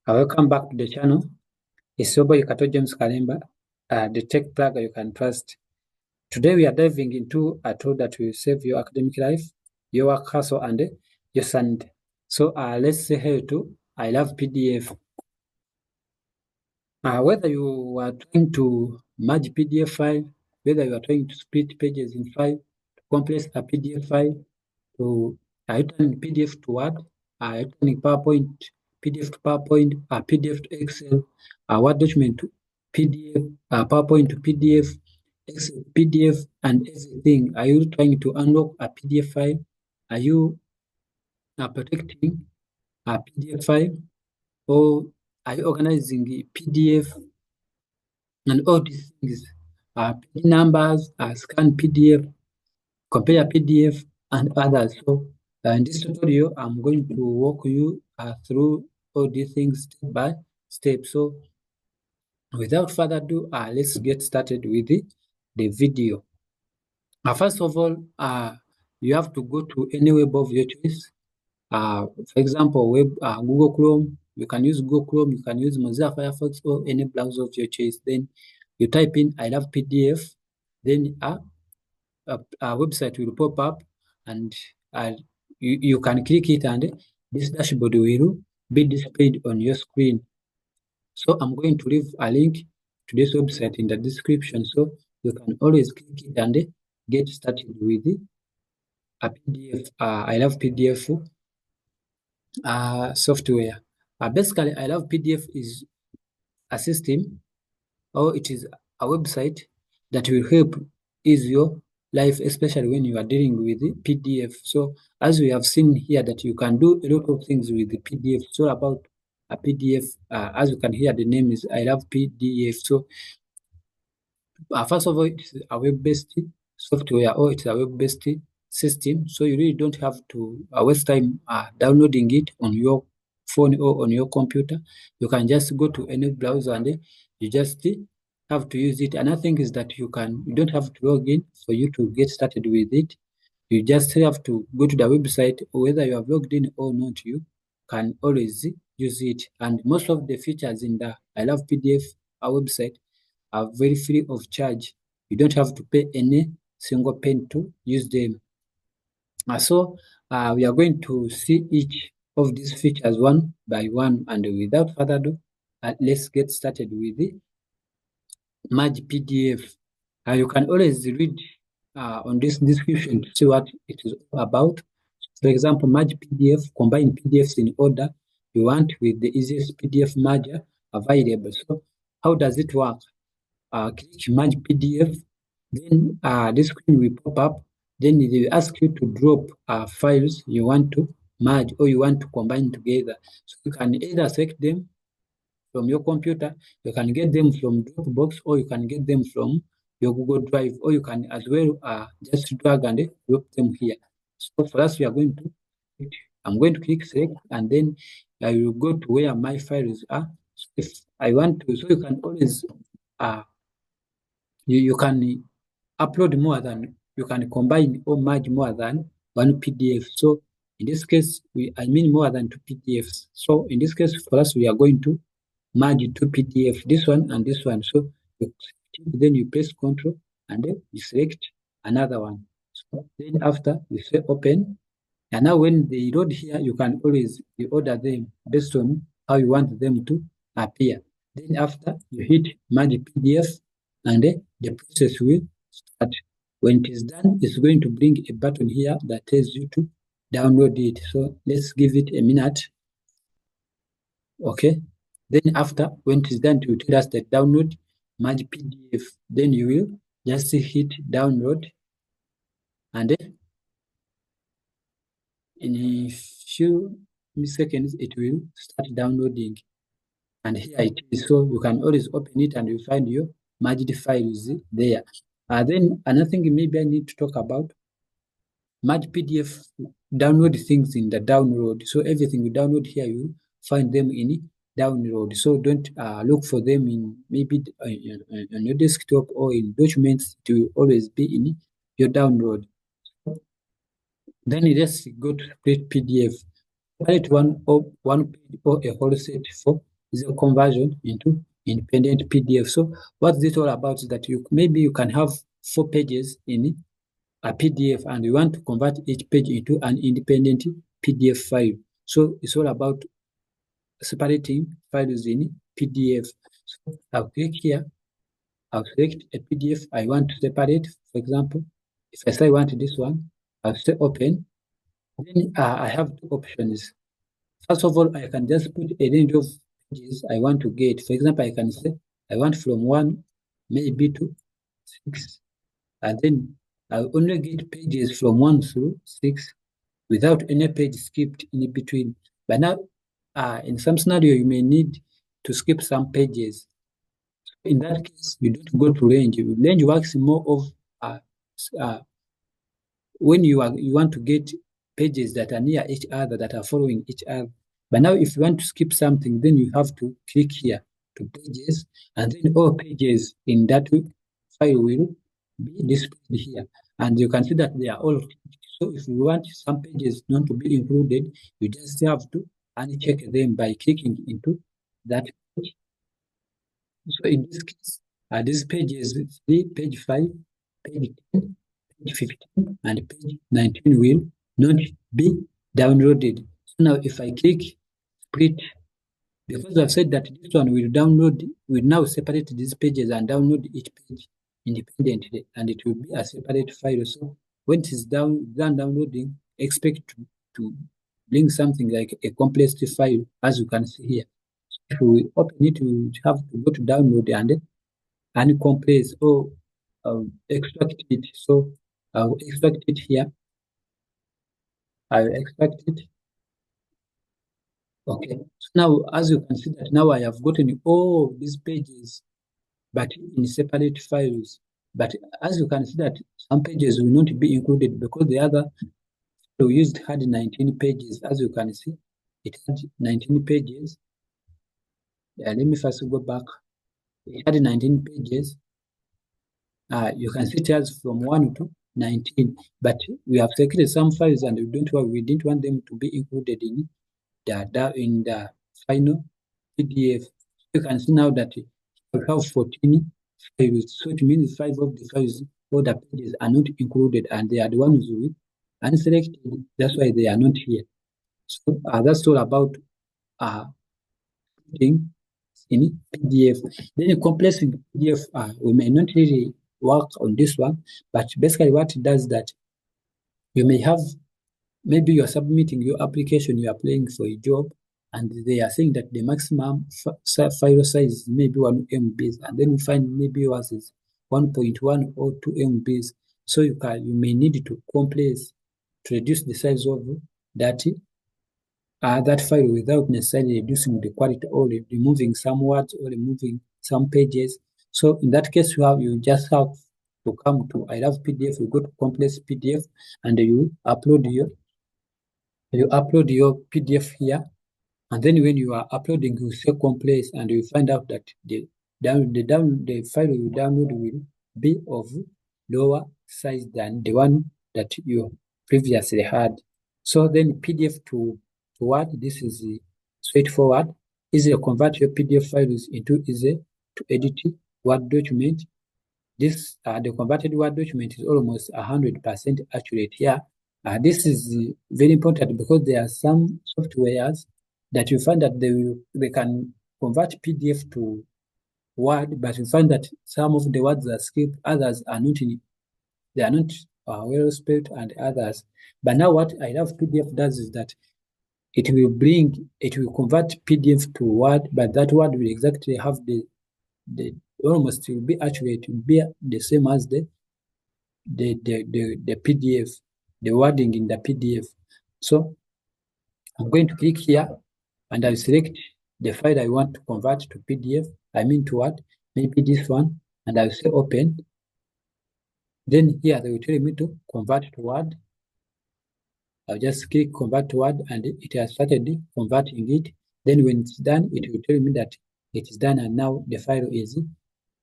Welcome back to the channel. It's your boy Kato James Kalimba, the tech plugger you can trust. Today we are diving into a tool that will save your academic life, your work hustle, and your sanity. So let's say hello to iLovePDF. Whether you are trying to merge PDF file, whether you are trying to split pages in file, to compress a PDF file, to turn PDF to Word, turning PowerPoint, PDF to PowerPoint, PDF to Excel, Word document to PDF, PowerPoint to PDF, Excel PDF, and everything. Are you trying to unlock a PDF file? Are you protecting a PDF file? Or are you organizing PDF and all these things? PD numbers, scan PDF, compare PDF, and others. So in this tutorial, I'm going to walk you through all these things step by step. So without further ado, let's get started with the video. First of all, you have to go to any web of your choice. For example, Google Chrome. You can use Google Chrome, you can use Mozilla Firefox, or any browser of your choice. Then you type in iLovePDF, then a website will pop up, and you can click it, and this dashboard will be displayed on your screen. So I'm going to leave a link to this website in the description, so you can always click it and get started with a PDF. iLovePDF software. Basically, iLovePDF is a system, or it is a website that will help ease your life, especially when you are dealing with the PDF. So as we have seen here, that you can do a lot of things with the PDF. It's all about a PDF. As you can hear, the name is iLovePDF. So first of all, it's a web-based software, or it's a web-based system. So you really don't have to waste time downloading it on your phone or on your computer. You can just go to any browser and you just have to use it. Another thing is that you don't have to log in for you to get started with it. You just have to go to the website, whether you have logged in or not, you can always use it. And most of the features in the iLovePDF website are very free of charge. You don't have to pay any single penny to use them. So we are going to see each of these features one by one, and without further ado, let's get started with the merge PDF. You can always read on this description to see what it is all about. For example, merge PDF, combine PDFs in order you want with the easiest PDF merger available. So how does it work? Click merge PDF, then this screen will pop up. Then they will ask you to drop files you want to merge or you want to combine together. So you can either select them from your computer, you can get them from Dropbox, or you can get them from your Google Drive, or you can as well just drag and drop them here. So for us, I'm going to click select, and then I will go to where my files are. So if I want to, so you can always you can upload more than, you can combine or merge more than one PDF. So in this case, I mean more than 2 PDFs. So in this case, for us, we are going to merge 2 PDF, this one and this one. So then you press Ctrl and then you select another one. So then after you say open, and now when they load here, you can always reorder them based on how you want them to appear. Then after you hit merge PDF, and the process will start. When it is done, it's going to bring a button here that tells you to download it. So let's give it a minute. Okay. Then after, when it is done, to tell us that download merge PDF. Then you will just hit download, and then in a few seconds it will start downloading. And here it is. So you can always open it and you find your merged files there. Then another thing maybe I need to talk about, merge PDF download things in the download. So everything you download here, you find them in download. So don't look for them in maybe on your desktop or in documents. It will always be in your download. Then let's go to create PDF. Create one page or a whole set for is a conversion into independent PDF. So what's this all about is that maybe you can have 4 pages in a PDF and you want to convert each page into an independent PDF file. So it's all about separating files in PDF. So I'll click here, I'll select a PDF I want to separate. For example, if I say I want this one, I'll say open. Then I have 2 options. First of all, I can just put a range of pages I want to get. For example, I can say I want from 1 maybe to 6, and then I'll only get pages from 1 through 6 without any page skipped in between. But now, in some scenario, you may need to skip some pages. In that case, you don't go to range. Range works more of when you want to get pages that are near each other, that are following each other. But now if you want to skip something, then you have to click here to pages, and then all pages in that file will be displayed here. And you can see that they are all ticked. So if you want some pages not to be included, you just have to uncheck them by clicking into that page. So in this case, these pages 3, page 5, page 10, page 15, and page 19 will not be downloaded. So now if I click split, because I've said that this one will download, will now separate these pages and download each page independently, and it will be a separate file. So when it is done downloading, expect to bring something like a compressed file, as you can see here. So if we open it, we have to go to download and uncompress or extract it. So I'll extract it here. I'll extract it. Okay. So now, as you can see that now I have gotten all these pages, but in separate files. But as you can see that some pages will not be included because the other we used had 19 pages. As you can see, it had 19 pages. Let me first go back. It had 19 pages. You can see it has from 1 to 19, but we have selected some files and we didn't want them to be included in the final PDF. You can see now that we have 14 files, so it means 5 of the files or the pages are not included, and they are the ones we unselected. That's why they are not here. So that's all about putting in PDF. Then compressing PDF, we may not really work on this one, but basically what it does that you may have, maybe you're submitting your application, you are applying for a job, and they are saying that the maximum file size may be 1 MB, and then you find maybe yours is 1.1 or 2 MB. So you may need to compress to reduce the size of that file without necessarily reducing the quality or removing some words or removing some pages. So in that case, you just have to come to iLovePDF, you go to compress PDF, and you upload your PDF here. And then when you are uploading, you say compress, and you find out that the file you download will be of lower size than the one that you previously had. So then PDF to Word, this is straightforward. Easy to convert your PDF files into easy to edit Word document. This the converted Word document is almost 100% accurate here. This is very important because there are some softwares that you find that they can convert PDF to Word, but you find that some of the words are skipped, others are not they are not well spelled, and others. But now what iLovePDF does is that it will convert PDF to Word, but that word will exactly have the almost will be accurate, will be the same as the PDF, the wording in the PDF. So I'm going to click here and I'll select the file I want to convert to PDF, I mean to Word, maybe this one, and I'll say open. Then here they will tell me to convert to Word. I'll just click convert to Word and it has started converting it. Then when it's done, it will tell me that it is done and now the file is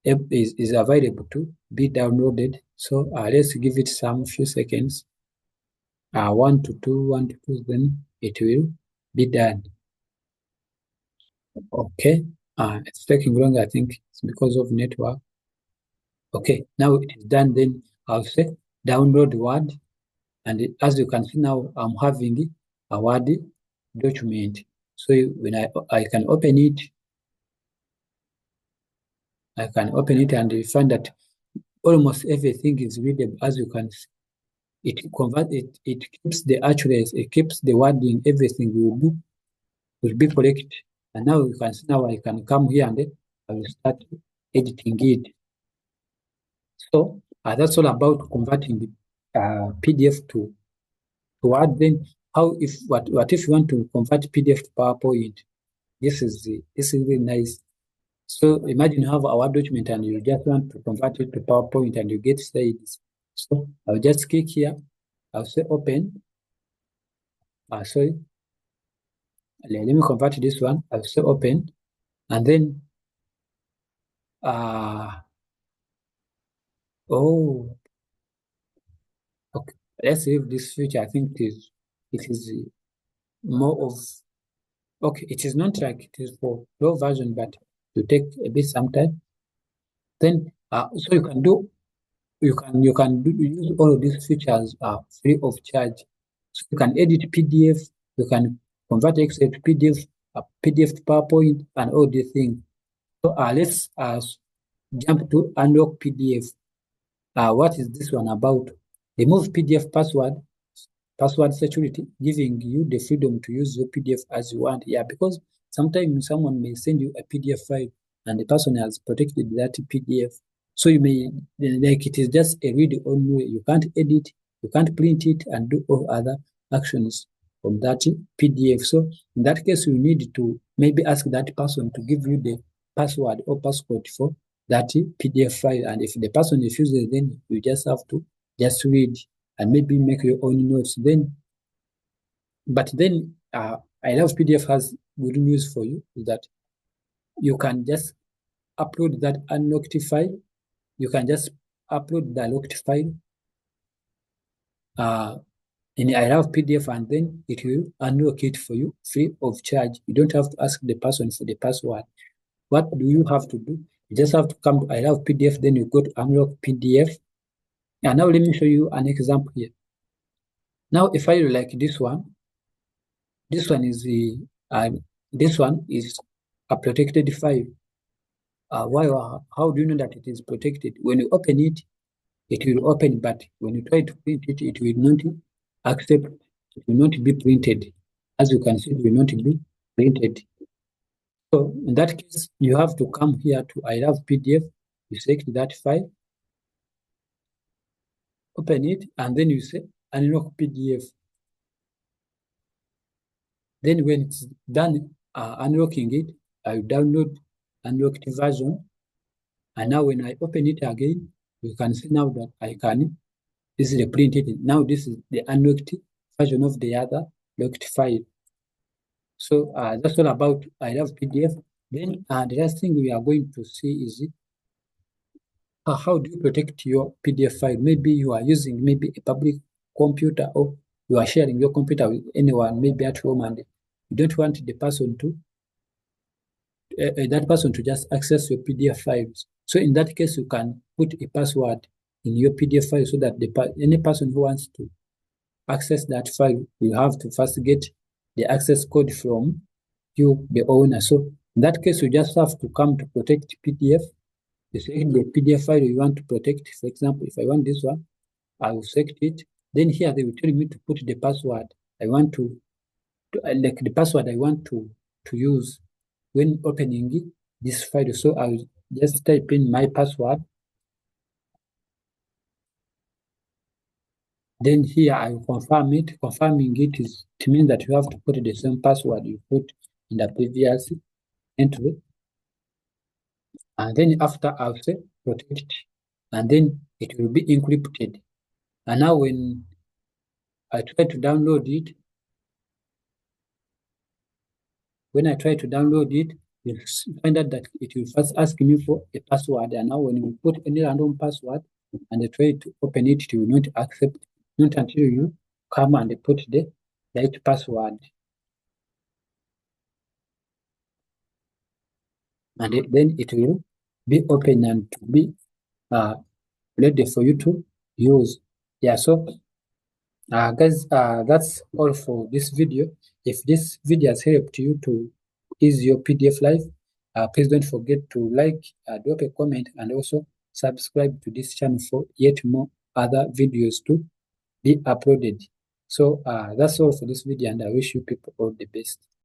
available to be downloaded. So let's give it some few seconds. 1 to 2, then it will be done. Okay, it's taking long. I think it's because of network. Okay, now it is done. Then I'll say download Word, and as you can see now, I'm having a Word document. So when I can open it, and you find that almost everything is readable. As you can see, it keeps the accuracy, it keeps the wording, everything will be correct. And now you can see, now I can come here and I will start editing it. So that's all about converting the PDF to Word. Then what if you want to convert PDF to PowerPoint? This is really nice. So imagine you have a Word document and you just want to convert it to PowerPoint and you get slides. So I'll just click here. I'll say open. Sorry, let me convert this one. I'll say open, and then oh, okay. Let's leave this feature. I think it is more of, okay. It is not like it is for low version, but to take a bit some time. Then so you can use all of these features free of charge. So you can edit PDF, you can convert Excel to PDF, PDF to PowerPoint, and all these things. So let's jump to unlock PDF. What is this one about? Remove PDF password security, giving you the freedom to use your PDF as you want. Yeah, because sometimes someone may send you a PDF file and the person has protected that PDF. So you may, like, it is just a read only way. You can't edit, you can't print it and do all other actions from that PDF. So in that case, you need to maybe ask that person to give you the password or passcode for that PDF file. And if the person refuses, then you just have to just read and maybe make your own notes. But then iLovePDF has good news for you, is that you can just upload that unlocked file. You can just upload the locked file in iLovePDF, and then it will unlock it for you free of charge. You don't have to ask the person for the password. What do you have to do? You just have to come to iLovePDF, then you go to unlock PDF. And now let me show you an example here. Now, if I like this one is this one is a protected file. Why? How do you know that it is protected? When you open it, it will open, but when you try to print it, it will not accept. It will not be printed. As you can see, it will not be printed. So in that case, you have to come here to iLovePDF. You select that file, open it, and then you say unlock PDF. Then when it's done unlocking it, I download unlocked version. And now when I open it again, you can see now that I can easily print it. Now this is the unlocked version of the other locked file. So that's all about iLovePDF. Then the last thing we are going to see is how do you protect your PDF file? Maybe you are using maybe a public computer, or you are sharing your computer with anyone, maybe at home, and you don't want the person to just access your PDF files. So in that case, you can put a password in your PDF file so that any person who wants to access that file will have to first get the access code from you, the owner. So in that case, you just have to come to protect PDF. You select the PDF file you want to protect. For example, if I want this one, I will select it. Then here they will tell me to put the password I want like the password I want to use when opening this file. So I'll just type in my password. Then here I will confirm it. Confirming it means that you have to put the same password you put in the previous entry. And then after I'll say protect, and then it will be encrypted. And now when I try to download it, you'll find out that it will first ask me for a password. And now when you put any random password and I try to open it, it will not accept, not until you come and put the right password. and then it will be open and to be ready for you to use. Yeah, so guys, that's all for this video. If this video has helped you to ease your PDF life, please don't forget to like, drop a comment, and also subscribe to this channel for yet more other videos to be uploaded. So that's all for this video, and I wish you people all the best.